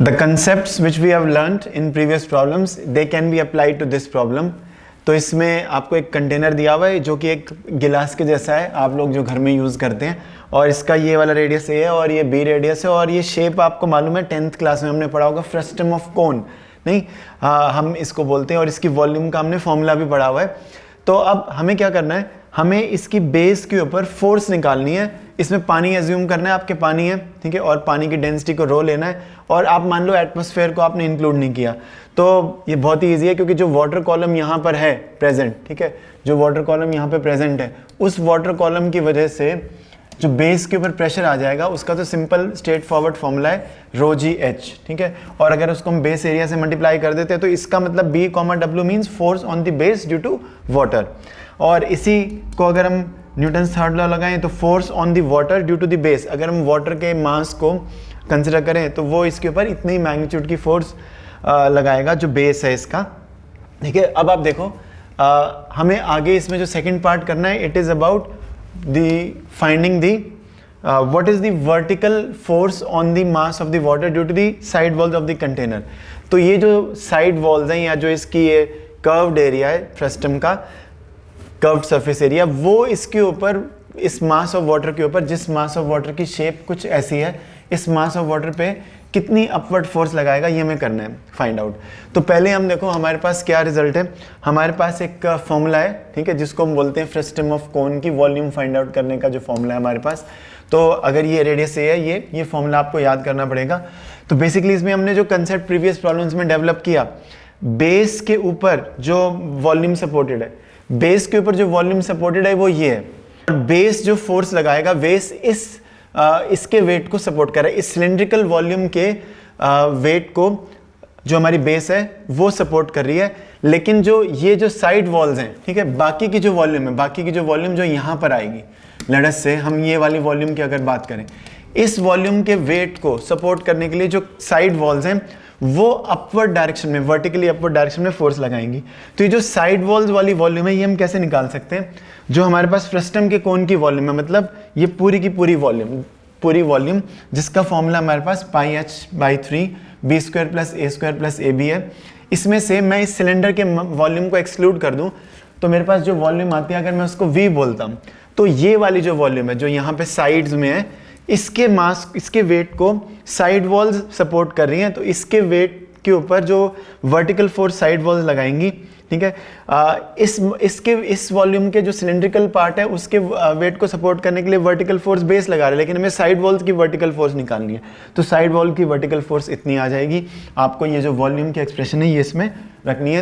The concepts which we have learnt in previous problems, they can be applied to this problem. तो इसमें आपको एक container दिया हुआ है जो कि एक गिलास के जैसा है, आप लोग जो घर में यूज़ करते हैं, और इसका ये वाला रेडियस ए है और ये बी रेडियस है, और ये शेप आपको मालूम है 10th क्लास में हमने पढ़ा होगा, फ्रस्टम ऑफ कोन, नहीं हम इसको बोलते हैं, और इसकी वॉल्यूम का हमने फॉर्मूला भी पढ़ा हुआ है। तो अब हमें क्या करना है, हमें इसकी बेस के ऊपर फोर्स निकालनी है। इसमें पानी एज्यूम करना है, आपके पानी है, ठीक है, और पानी की डेंसिटी को रो लेना है, और आप मान लो एटमॉस्फेयर को आपने इंक्लूड नहीं किया, तो ये बहुत ही ईजी है, क्योंकि जो वाटर कॉलम यहाँ पर है प्रेजेंट, ठीक है, जो वाटर कॉलम यहाँ पे प्रेजेंट है, उस वाटर कॉलम की वजह से जो बेस के ऊपर प्रेशर आ जाएगा उसका तो सिंपल स्ट्रेट फॉरवर्ड फॉर्मूला है रो जी एच, ठीक है, और अगर उसको हम बेस एरिया से मल्टीप्लाई कर देते हैं तो इसका मतलब B comma W means force on the base due to water, और इसी को अगर हम न्यूटन्स थर्ड लॉ लगाएं तो force on the water due to the base, अगर हम वाटर के मास को कंसिडर करें तो वो इसके ऊपर इतनी ही मैग्नीट्यूड की फोर्स लगाएगा जो बेस है इसका, ठीक है। अब आप देखो हमें आगे इसमें जो सेकंड पार्ट करना है, it is about the finding the what is the vertical force on the mass of the water due to the side walls of the container. तो ये जो साइड वॉल्स हैं या जो इसकी ये कर्व्ड एरिया है फ्रस्टम का, कर्व्ड सरफेस एरिया, वो इसके ऊपर इस मास ऑफ वाटर के ऊपर, जिस मास ऑफ वाटर की शेप कुछ ऐसी है, इस मास ऑफ वाटर पे कितनी अपवर्ड फोर्स लगाएगा, ये हमें करना है फाइंड आउट। तो पहले हम देखो हमारे पास क्या रिजल्ट है, हमारे पास एक फॉर्मूला है, ठीक है, जिसको हम बोलते हैं फ्रस्टम ऑफ कोन की वॉल्यूम फाइंड आउट करने का जो फॉर्मूला है हमारे पास। तो अगर ये रेडियस ए है, ये फॉर्मूला आपको याद करना पड़ेगा। तो बेसिकली इसमें हमने जो कंसेप्ट प्रीवियस प्रॉब्लम्स में डेवलप किया, बेस के ऊपर जो वॉल्यूम सपोर्टेड है, बेस के ऊपर जो वॉल्यूम सपोर्टेड है वो ये है, और बेस जो फोर्स लगाएगा, बेस इसके वेट को सपोर्ट कर रहा है, इस सिलेंड्रिकल वॉल्यूम के वेट को जो हमारी बेस है वो सपोर्ट कर रही है। लेकिन जो ये जो साइड वॉल्स हैं, ठीक है, बाकी की जो वॉल्यूम है, बाकी की जो वॉल्यूम जो यहाँ पर आएगी, लेट्स से हम ये वाली वॉल्यूम की अगर बात करें, इस वॉल्यूम के वेट को सपोर्ट करने के लिए जो साइड वॉल्स हैं वो अपवर्ड डायरेक्शन में, वर्टिकली अपवर्ड डायरेक्शन में फोर्स लगाएंगी। तो ये जो साइड वॉल्स वाली वॉल्यूम है ये हम कैसे निकाल सकते हैं, जो हमारे पास फ्रस्टम के कोन की वॉल्यूम है, मतलब ये पूरी की पूरी वॉल्यूम जिसका फॉर्मूला हमारे पास pi H by 3 B square plus A B है, इसमें से मैं इस सिलेंडर के वॉल्यूम को एक्सक्लूड कर दूं तो मेरे पास जो वॉल्यूम आती है, अगर मैं उसको वी बोलता हूँ, तो ये वाली जो वॉल्यूम है जो यहाँ पे साइड्स में है, इसके मास, इसके वेट को साइड वॉल्स सपोर्ट कर रही हैं, तो इसके वेट के ऊपर जो वर्टिकल फोर्स साइड वॉल्स लगाएंगी, ठीक है, इस वॉल्यूम के जो सिलेंड्रिकल पार्ट है उसके वेट को सपोर्ट करने के लिए वर्टिकल फोर्स बेस लगा रहे हैं, लेकिन हमें साइड वॉल्स की वर्टिकल फोर्स निकालनी है, तो साइड वॉल की वर्टिकल फोर्स इतनी आ जाएगी। आपको ये जो वॉल्यूम की एक्सप्रेशन है ये इसमें रखनी है। तो